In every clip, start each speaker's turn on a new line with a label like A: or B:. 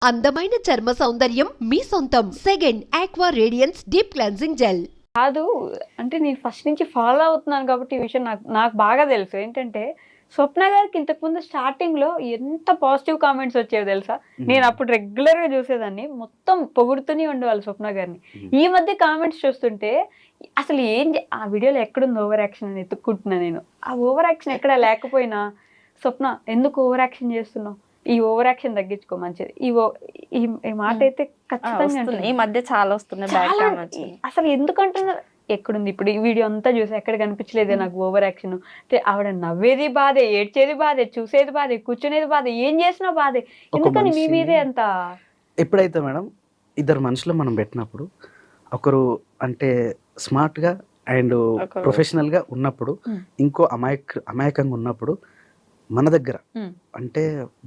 A: అందమైన చర్మ సౌందర్యం మీ సొంతం. Second aqua radiance deep cleansing gel.
B: కాదు అంటే నేను ఫస్ట్ నుంచి ఫాలో అవుతున్నాను కాబట్టి ఈ విషయం నాకు నాకు బాగా తెలుసు. ఏంటంటే స్వప్న గారికి ఇంతకుముందు స్టార్టింగ్ లో ఎంత పాజిటివ్ కామెంట్స్ వచ్చేవి తెలుసా? నేను అప్పుడు రెగ్యులర్ గా చూసేదాన్ని, మొత్తం పొగుడుతూనే ఉండేవాళ్ళు స్వప్న గారిని. ఈ మధ్య కామెంట్స్ చూస్తుంటే అసలు ఆ వీడియోలో ఎక్కడుంది ఓవర్ యాక్షన్ అని ఎత్తుక్కుంటున్నా నేను. ఆ ఓవర్ యాక్షన్ ఎక్కడ లేకపోయినా, స్వప్న ఎందుకు ఓవర్ యాక్షన్ చేస్తున్నావు, ఈ ఓవర్ యాక్షన్ తగ్గించుకో మంచిది, ఈ మాట అయితే ఖచ్చితంగా
C: వస్తుంది. ఈ మధ్య చాలా వస్తున్నాయి బ్యాడ్
B: చాలా.
C: కామెంట్స్.
B: అసలు ఎందుకంటున్నారు, ఎక్కడుంది ఇప్పుడు ఈ వీడియో అంతా చూసి ఎక్కడ కనిపించలేదే నాకు ఓవర్ యాక్షన్ అంటే? ఆవిడ నవ్వేది బాధే, ఏడ్చేది బాధే, చూసేది బాధే, కూర్చునేది బాధే, ఏం చేసినా బాధే. ఎందుకని మీ మీదే అంత?
D: ఎప్పుడైతే మేడం ఇద్దరు మనుషులు మనం పెట్టినప్పుడు, ఒకరు అంటే స్మార్ట్గా అండ్ ప్రొఫెషనల్గా ఉన్నప్పుడు, ఇంకో అమాయకంగా ఉన్నప్పుడు, మన దగ్గర అంటే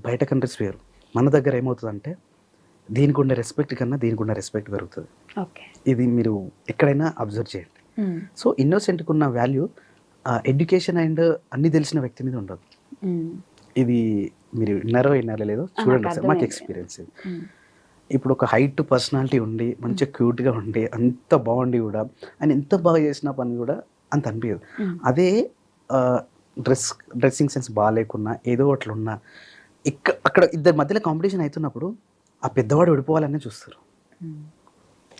D: బయట కంట్రీస్ వేరు, మన దగ్గర ఏమవుతుందంటే దీనికి ఉండే రెస్పెక్ట్ కన్నా దీనికి ఉండే రెస్పెక్ట్ పెరుగుతుంది. ఇది మీరు ఎక్కడైనా అబ్జర్వ్ చేయండి. సో ఇన్నోసెంట్కి ఉన్న వాల్యూ ఎడ్యుకేషన్ అండ్ అన్ని తెలిసిన వ్యక్తి మీద ఉండదు. ఇది మీరు విన్నారో లేదో చూడండి సార్, మాకు ఎక్స్పీరియన్స్ ఇది. ఇప్పుడు ఒక హైట్ పర్సనాలిటీ ఉండి మంచిగా క్యూట్గా ఉండి అంత బాగుండి కూడా ఆయన ఎంత బాగా చేసిన పని కూడా అంత అనిపించదు. అదే డ్రెస్సింగ్ సెన్స్ బాగాలేకున్నా ఏదో అట్లా ఉన్నా అక్కడ ఇద్దరి మధ్యలో కాంపిటీషన్ అవుతున్నప్పుడు ఆ పెద్దవాడు ఓడిపోవాలనే చూస్తారు.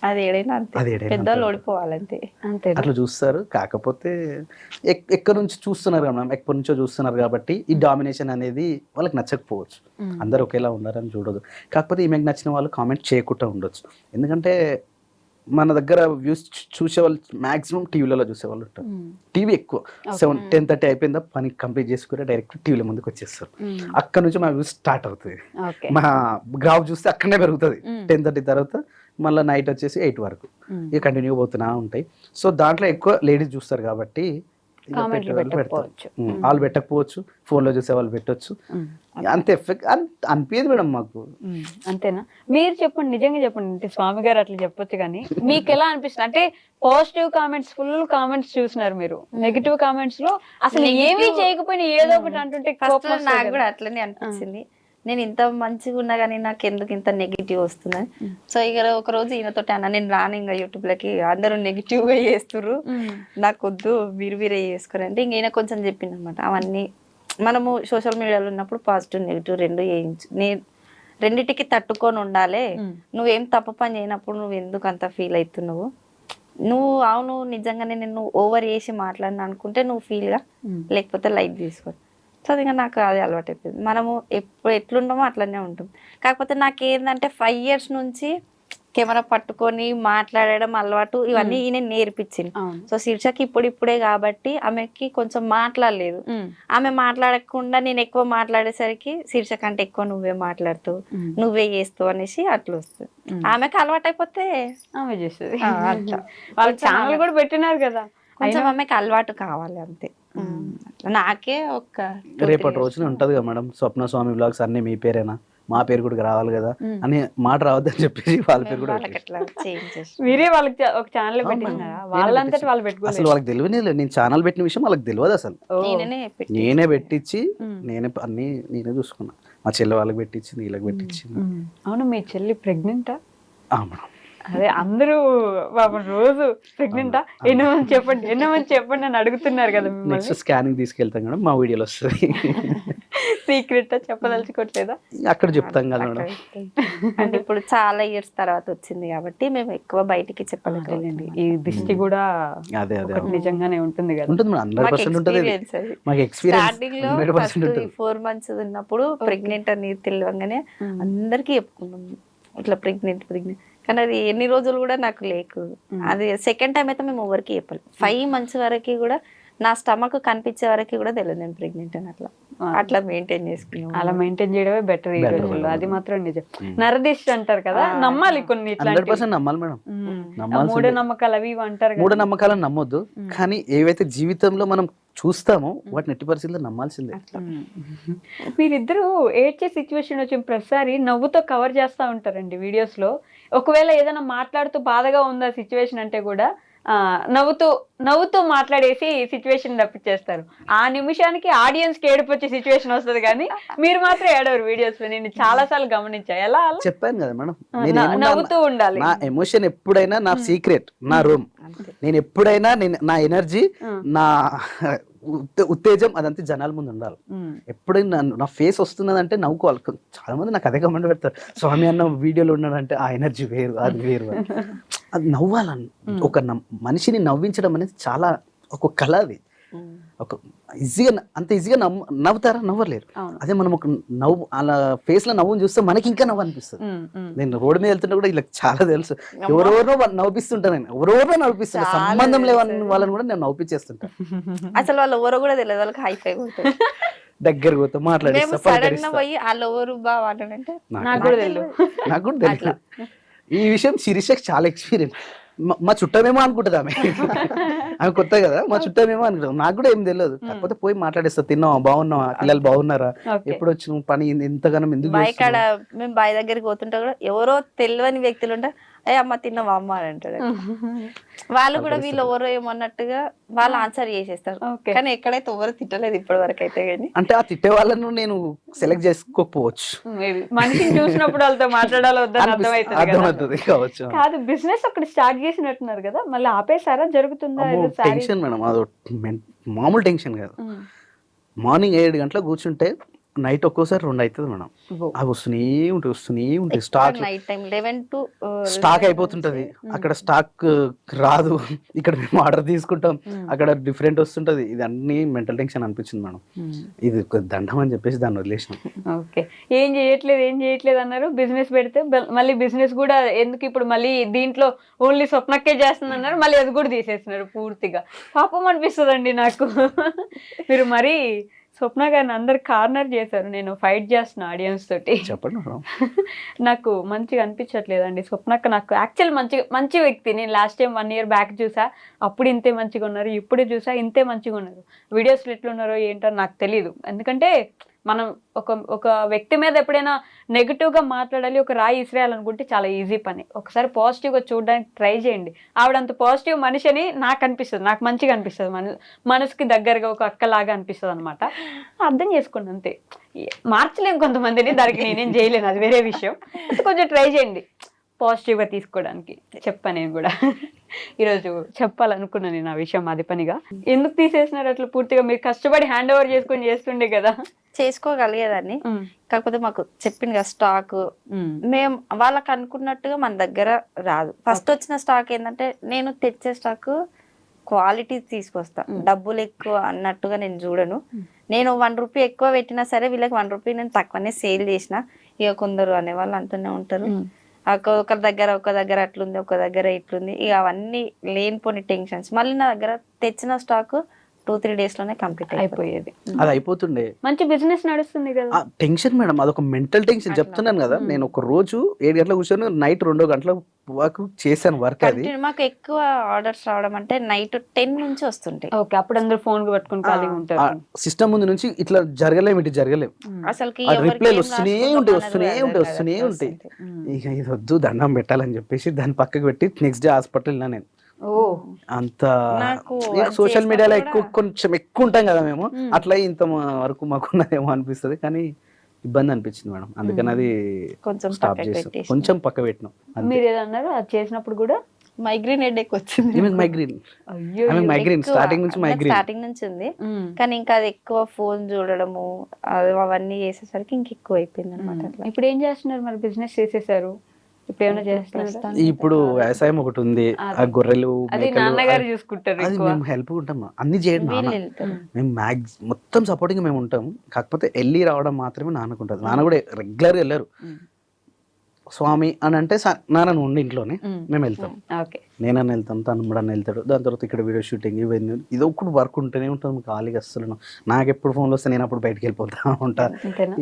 C: అది ఏడైనా అంతే, పెద్దవాళ్ళు ఓడిపోవాలంతే
B: అంతే
D: అట్లా చూస్తారు. కాకపోతే ఎక్కడి నుంచి చూస్తున్నారు కదా మనం, ఎక్కడి నుంచో చూస్తున్నారు కాబట్టి ఈ డామినేషన్ అనేది వాళ్ళకి నచ్చకపోవచ్చు. అందరు ఒకేలా ఉన్నారని చూడదు. కాకపోతే ఈమెకు నచ్చిన వాళ్ళు కామెంట్ చేయకుండా ఉండొచ్చు. ఎందుకంటే మన దగ్గర వ్యూస్ చూసేవాళ్ళు మ్యాక్సిమం టీవీలలో చూసేవాళ్ళు ఉంటారు. టీవీ ఎక్కువ 7-10:30 అయిపోయిందా పని కంప్లీట్ చేసుకుని డైరెక్ట్ టీవీల ముందుకు వచ్చేస్తారు. అక్కడ నుంచి మా వ్యూస్ స్టార్ట్ అవుతుంది. మా గ్రాఫ్ చూస్తే అక్కడనే పెరుగుతుంది. 10:30 తర్వాత మళ్ళీ నైట్ వచ్చేసి 8 వరకు ఇక కంటిన్యూ పోతున్నా ఉంటాయి. సో దాంట్లో ఎక్కువ లేడీస్ చూస్తారు కాబట్టి వాళ్ళు పెట్టకపోవచ్చు, ఫోన్లో చూసే వాళ్ళు పెట్టవచ్చు. అంత ఎఫెక్ట్ అనిపించదు మేడం మాకు.
B: అంతేనా? మీరు చెప్పండి, నిజంగా చెప్పండి. అంటే స్వామి గారు అట్లా చెప్పొచ్చు కానీ మీకు ఎలా అనిపిస్తుంది? అంటే పాజిటివ్ కామెంట్స్, ఫుల్ కామెంట్స్ చూసినారు మీరు, నెగిటివ్ కామెంట్స్ లో అసలు ఏమీ చేయకపోయినా ఏదో ఒకటి అంటుంటే
C: నాకు కూడా అట్లనే అనిపించింది. నేను ఇంత మంచిగా ఉన్నా కానీ నాకు ఎందుకు ఇంత నెగిటివ్ వస్తుందని. సో ఇక ఒక రోజు ఈయనతో అన్న, నేను రాను ఇంకా యూట్యూబ్ లకి, అందరూ నెగిటివ్ గా చేస్తుర్రు, నాకు వద్దు, వీరే చేసుకోరు అంటే ఇంక ఈయన కొంచెం చెప్పింది అనమాట. అవన్నీ మనము సోషల్ మీడియాలో ఉన్నప్పుడు పాజిటివ్ నెగిటివ్ రెండు రెండిటికి తట్టుకొని ఉండాలి. నువ్వేం తప్పు పని చేయనప్పుడు నువ్వు ఎందుకు అంత ఫీల్ అవుతున్నావు? నువ్వు అవును నిజంగానే నేను ఓవర్ చేసి మాట్లాడిన అనుకుంటే నువ్వు ఫీల్ గా, లేకపోతే లైట్ తీసుకో. సో ఇంకా నాకు అది అలవాటు అయిపోయింది. మనము ఎప్పుడు ఎట్లుంటామో అట్లనే ఉంటాం. కాకపోతే నాకు ఏంటంటే 5 years నుంచి కెమెరా పట్టుకొని మాట్లాడడం అలవాటు, ఇవన్నీ ఈయన నేర్పించింది. సో శీర్షకి ఇప్పుడిప్పుడే కాబట్టి ఆమెకి కొంచెం మాట్లాడలేదు. ఆమె మాట్లాడకుండా నేను ఎక్కువ మాట్లాడేసరికి శీర్షక అంటే ఎక్కువ నువ్వే మాట్లాడుతావు, నువ్వే చేస్తావు అనేసి అట్లా వస్తుంది. ఆమెకి అలవాటు అయిపోతే
B: ఆమె చేస్తుంది. వాళ్ళ ఛానల్ కూడా పెట్టినారు కదా,
C: కొంచెం ఆమెకి అలవాటు కావాలి అంతే. నాకే
D: రేపటి రోజున ఉంటది కదా మేడం, స్వప్న స్వామి బ్లాగ్స్ అన్ని మీ పేరేనా, మా పేరు కూడా రావాలి కదా అని మాట రావద్దని చెప్పేసి వాళ్ళ పేరు కూడా
B: మీరే వాళ్ళకి ఒక ఛానల్ పెట్టినారా? వాళ్ళంతటి వాళ్ళు పెట్టుకోలేదు.
D: అసలు వాళ్ళకి తెలియనే లేదు. నేను ఛానల్ పెట్టిన విషయం వాళ్ళకి తెలియదు అసలు. నేనే పెట్టించి నేనే చూసుకున్నా. మా చెల్లి వాళ్ళకి పెట్టించి, వీళ్ళకి పెట్టించి.
B: అవును, మీ చెల్లి ప్రెగ్నెంటా?
D: మేడం
B: అదే అందరూ రోజు ప్రెగ్నెంటా, ఎన్నో మంది చెప్పండి అని అడుగుతున్నారు కదా.
D: నెక్స్ట్ స్కానింగ్ తీసుకెళ్తాం మేడం, మా వీడియోలో వస్తుంది.
B: సీక్రెట్ చెప్పదలుచుకోవట్లేదా?
D: అక్కడ చెప్తాం కదా మేడం.
C: అంటే ఇప్పుడు చాలా ఇయర్స్ తర్వాత వచ్చింది కాబట్టి మేము ఎక్కువ బయటికి చెప్పలేదండి.
B: ఈ దిష్టి కూడా
D: అదే
B: నిజంగానే ఉంటుంది కదా.
D: ఉంటుంది మేడం, 100% ఉంటుంది. మాకు ఎక్స్పీరియన్స్
C: స్టార్టింగ్ లో 4 months ఉన్నప్పుడు ప్రెగ్నెంట్ అని తెలియగానే అందరికి చెప్పుకున్నాం ఇట్లా ప్రెగ్నెంట్. కానీ అది ఎన్ని రోజులు కూడా నాకు లేకు. అది సెకండ్ టైం అయితే మేము ఎవరికి చెప్పాలి. 5 months వరకు కూడా నా స్టమక్ కనిపించే వరకు కూడా తెలియదు నేను ప్రెగ్నెంట్ అని. అట్లా మెయింటైన్ చేసుకున్నాం.
B: అలా మెయింటైన్ చేయడమే బెటర్ ఈ రోజుల్లో. అది మాత్రం నిజం. నరదిష్టి అంటారు కదా, నమ్మాలి కొన్ని.
D: 100% నమ్మాలి మేడం.
B: మూఢనమ్మకాలు అవి అంటారు.
D: మూఢనమ్మకాలను నమ్మొద్దు, కానీ ఏవైతే జీవితంలో మనం చూస్తామో వాటిని ఎట్టి పరిస్థితుల్లో నమ్మాల్సిందే.
B: మీరిద్దరు ఏడ్చే సిచ్యువేషన్ వచ్చిన ప్రతిసారి నవ్వుతో కవర్ చేస్తూ ఉంటారండి వీడియోస్ లో. ఒకవేళ ఏదైనా మాట్లాడుతూ బాధగా ఉందా సిచ్యువేషన్ అంటే కూడా నవ్వుతూ నవ్వుతూ మాట్లాడేసి సిచ్యువేషన్ తప్పించేస్తారు. ఆ నిమిషానికి ఆడియన్స్ కి ఏడుపు వచ్చే సిచ్యువేషన్ వస్తుంది, కానీ మీరు మాత్రం ఏడవరు వీడియోస్ లో. నేను చాలా సార్లు గమనించా. ఎలా అలా
D: చెప్పాను కదా మేడం,
B: నవ్వుతూ ఉండాలి.
D: నా ఎమోషన్ ఎప్పుడైనా నా సీక్రెట్, నా రూమ్. నేను ఎప్పుడైనా నా ఎనర్జీ, నా ఉత్తేజం అదంతా జనాల ముందు ఉండాలి. ఎప్పుడైనా నా ఫేస్ వస్తున్నదంటే నవ్వుకోవాలి. చాలా మంది నాకు అదే కమెంట్ పెడతారు, స్వామి అన్న వీడియోలో ఉన్నాడంటే ఆ ఎనర్జీ వేరు, అది వేరు. అది నవ్వాలని, ఒక మనిషిని నవ్వించడం అనేది చాలా ఒక కళ. అది ఒక ఈజీగా, అంత ఈజీగా నవ్వుతారా? నవ్వలేరు. అదే మనం ఒక నవ్వు అలా ఫేస్ లో నవ్వుని చూస్తే మనకి ఇంకా నవ్వు అనిపిస్తుంది. నేను రోడ్డు మీద వెళ్తుంటే కూడా ఇలా చాలా తెలుసు, ఎవరెవరో నవ్విస్తుంటా, నేను ఎవరెవరో నవ్విస్తుంటా, సంబంధం లేవని వాళ్ళని కూడా నేను నవ్వించేస్తుంటా.
C: అసలు వాళ్ళు ఎవరో కూడా తెలియదు, వాళ్ళకి హైఫై
D: దగ్గర పోతే మాట్లాడిస్తా.
C: పోయి వాళ్ళు ఎవరు బాగాలంటే
B: నాకు కూడా తెలియదు.
D: నాకు కూడా తెలియదు. ఈ విషయం శిరీషకి చాలా ఎక్స్పీరియన్స్. మా చుట్టమేమో అనుకుంటుంది ఆమె, ఆమె కొత్త కదా, మా చుట్టమేమో అనుకుంటాం. నాకు కూడా ఏం తెలియదు, కాకపోతే పోయి మాట్లాడేస్తా, తిన్నావా, బాగున్నావా, పిల్లలు బాగున్నారా, ఎప్పుడు వచ్చిన పని ఎంతగానో ఎందుకు
C: బాయ్ కాడ మేము బాయ్ దగ్గరికి పోతుంటా కూడా ఎవరో తెలియని వ్యక్తులు ఉంటా, ఏ అమ్మ తిన్నావా అమ్మ అని అంటాడు. వాళ్ళు కూడా వీళ్ళు ఎవరో ఏమన్నట్టుగా వాళ్ళు ఆన్సర్ చేసేస్తారు, కానీ ఎక్కడైతే ఎవరు తిట్టలేదు ఇప్పటి వరకు అయితే. కానీ
D: అంటే ఆ తిట్టే వాళ్ళను నేను సెలెక్ట్ చేసుకోకపోవచ్చు,
B: మనిషిని చూసినప్పుడు వాళ్ళతో మాట్లాడాలి వద్దని
D: అర్థమవుతుంది కావచ్చు.
B: కాదు, బిజినెస్ అక్కడ స్టార్ట్ చేసినట్టున్నారు కదా, మళ్ళీ ఆపేసారా? జరుగుతుందా?
D: టెన్షన్ మేడం, అది మామూలు టెన్షన్ కాదు. మార్నింగ్ 7 గంటలకు కూర్చుంటే నైట్ ఒక్కోసారి 2 అవుతుంది మేడం. అవి వస్తూనే ఉంటాయి స్టాక్ అయిపోతుంటది. అక్కడ స్టాక్ రాదు, ఇక్కడ మేము ఆర్డర్ తీసుకుంటాం, అక్కడ డిఫరెంట్ వస్తుంటది. ఇది అన్ని మెంటల్ టెన్షన్ అనిపించింది మేడం. ఇది దండం అని చెప్పేసి దాన్ని వదిలేసిన.
B: ఓకే, ఏం చేయట్లేదు అన్నారు. బిజినెస్ పెడితే మళ్ళీ బిజినెస్ కూడా ఎందుకు ఇప్పుడు మళ్ళీ దీంట్లో ఓన్లీ స్వప్నక్కే చేస్తుంది అన్నారు, మళ్ళీ అది కూడా తీసేస్తున్నారు పూర్తిగా. పాపం అనిపిస్తుందండి నాకు. మీరు మరీ స్వప్న గారిని అందరు కార్నర్ చేశారు. నేను ఫైట్ చేస్తున్నా ఆడియన్స్ తోటి.
D: చెప్పండి.
B: నాకు మంచిగా అనిపించట్లేదండి స్వప్నక్క. నాకు యాక్చువల్ మంచి వ్యక్తి. నేను లాస్ట్ టైం 1 year బ్యాక్ చూసా, అప్పుడు ఇంతే మంచిగా ఉన్నారు, ఇప్పుడు చూసా ఇంతే మంచిగా ఉన్నారు. వీడియోస్లో ఎట్లున్నారో ఏంటో నాకు తెలియదు. ఎందుకంటే మనం ఒక వ్యక్తి మీద ఎప్పుడైనా నెగిటివ్గా మాట్లాడాలి, ఒక రాయి ఇసిరేయాలనుకుంటే చాలా ఈజీ పని. ఒకసారి పాజిటివ్గా చూడడానికి ట్రై చేయండి. ఆవిడంత పాజిటివ్ మనిషి అని నాకు అనిపిస్తుంది, నాకు మంచిగా అనిపిస్తుంది, మనసుకి దగ్గరగా ఒక అక్కలాగా అనిపిస్తుంది అనమాట. అర్థం చేసుకోండి అంతే. మార్చలేము కొంతమందిని, దానికి నేనేం చేయలేను, అది వేరే విషయం. కొంచెం ట్రై చేయండి పాజిటివ్గా తీసుకోవడానికి. చెప్పాను నేను కూడా ఈరోజు చెప్పాలనుకున్నాను నేను ఆ విషయం అది పనిగా. ఎందుకు తీసేసినారు అట్లా? పూర్తిగా మీరు కష్టపడి హ్యాండ్ ఓవర్ చేసుకొని చేస్తుండే కదా.
C: చేసుకోగలిగేదాన్ని, కాకపోతే మాకు చెప్పింది కదా స్టాక్, మేము వాళ్ళకి అనుకున్నట్టుగా మన దగ్గర రాదు. ఫస్ట్ వచ్చిన స్టాక్ ఏంటంటే, నేను తెచ్చే స్టాక్ క్వాలిటీ తీసుకొస్తా, డబ్బులు ఎక్కువ అన్నట్టుగా నేను చూడను. నేను 1 రూపీ ఎక్కువ పెట్టినా సరే వీళ్ళకి 1 రూపీ నేను తక్కువనే సేల్ చేసిన. ఇక కొందరు అనేవాళ్ళు అంటూనే ఒక దగ్గర అట్లుంది, ఒక దగ్గర ఇట్లుంది, ఇక అవన్నీ లేనిపోని టెన్షన్స్. మళ్ళీ నా దగ్గర తెచ్చిన స్టాక్ 2-3 days లోనే కంప్లీట్ అయిపోయేది.
D: అది అయిపోతుండే,
B: మంచి బిజినెస్ నడుస్తుంది కదా.
D: టెన్షన్ మేడం, అదొక మెంటల్ టెన్షన్. చెప్తున్నాను కదా, నేను ఒక రోజు 7 గంటలకు కూర్చొని నైట్ 2 గంటల వరకు చేశాను వర్క్. అది
C: మాకు ఎక్కువ ఆర్డర్స్ రావడం అంటే నైట్ 10 నుంచి వస్తుంటాయి.
B: ఓకే, అప్పుడు అందరూ ఫోన్ పట్టుకుని ఖాళీగా ఉంటారు.
D: సిస్టమ్ ముందు నుంచి ఇట్లా జరగలేము, ఇటు జరగలేము.
C: అసలు
D: రిప్లైలు వస్తూనే ఉంటాయి. ఇక ఇది వద్దు, దండం పెట్టాలని చెప్పేసి దాన్ని పక్కకు పెట్టి నెక్స్ట్ డే హాస్పిటల్ వెళ్ళినా నేను. అంత సోషల్ మీడియాలో కొంచెం ఎక్కువ ఉంటాం కదా మేము, అట్లా ఇంత వరకు మాకున్నదేమో అనిపిస్తుంది, కానీ ఇబ్బంది అనిపించింది మేడం. అందుకని అది స్టాప్ చేసాం, కొంచెం పక్క పెట్టినాం.
B: మీరు ఏదన్నారు అది చేసినప్పుడు కూడా
C: మైగ్రేన్ హెడేక్ వచ్చింది.
D: మైగ్రేన్ స్టార్టింగ్
C: నుంచి ఉంది, కానీ ఇంకా అది ఎక్కువ ఫోన్ చూడడము అవన్నీ చేసేసరికి ఇంకెక్కువ అయిపోయింది అనమాట.
B: ఇప్పుడు ఏం చేస్తున్నారు మరి? బిజినెస్ చేసేసారు, ఇప్పుడు ఏమైనా చేస్తున్నారు?
D: ఇప్పుడు వ్యవసాయం ఒకటి ఉంది, ఆ గొర్రెలు
B: నాన్నగారు చూసుకుంటారు.
D: అది మేము హెల్ప్ ఉంటాం, అన్ని చేయండి మేము మొత్తం సపోర్టింగ్ మేము ఉంటాం. కాకపోతే వెళ్ళి రావడం మాత్రమే నాన్నకుంటుంది. నాన్న కూడా రెగ్యులర్ గా వెళ్ళారు. స్వామి అని అంటే నాన్న ఉండి ఇంట్లోనే మేము వెళ్తాం. నేనన్నా వెళ్తాను, తమ్ముడన్నా వెళ్తాడు. దాని తర్వాత ఇక్కడ వీడియో షూటింగ్ ఇవన్నీ ఇది ఒకటి వర్క్ ఉంటూనే ఉంటుంది. ఖాళీగా అస్సలు నాకు ఎప్పుడు ఫోన్లు వస్తే నేను అప్పుడు బయటకు వెళ్ళిపోతా ఉంటా.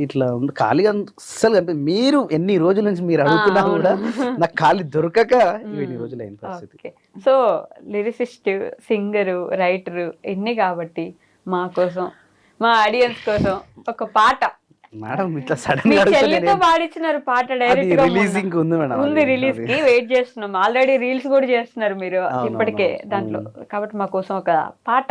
D: ఇట్లా ఖాళీగా అస్సలు అంటే మీరు ఎన్ని రోజుల నుంచి మీరు అడుగుతున్నా కూడా నాకు ఖాళీ దొరకక ఇన్ని రోజులు అయిన పరిస్థితి.
B: సో లిరిసిస్ట్, సింగరు, రైటరు ఎన్ని కాబట్టి మా కోసం, మా ఆడియన్స్ కోసం ఒక పాట
D: మేడం ఇట్లా సడన్
B: మీ
D: గా అడిగితే
B: చెల్లితో
D: నేను-
B: పాడించినారు పాట
D: అది
B: డైరెక్ట్ గా
D: రిలీజింగ్ ఉంది మేడం
B: ఉంది
D: అది.
B: రిలీజ్ కి వెయిట్ చేస్తున్నాం. ఆల్రెడీ రీల్స్ కూడా చేస్తున్నారు మీరు
D: అవును,
B: ఇప్పటికే
D: అవును.
B: దాంట్లో. కాబట్టి మా కోసం ఒక పాట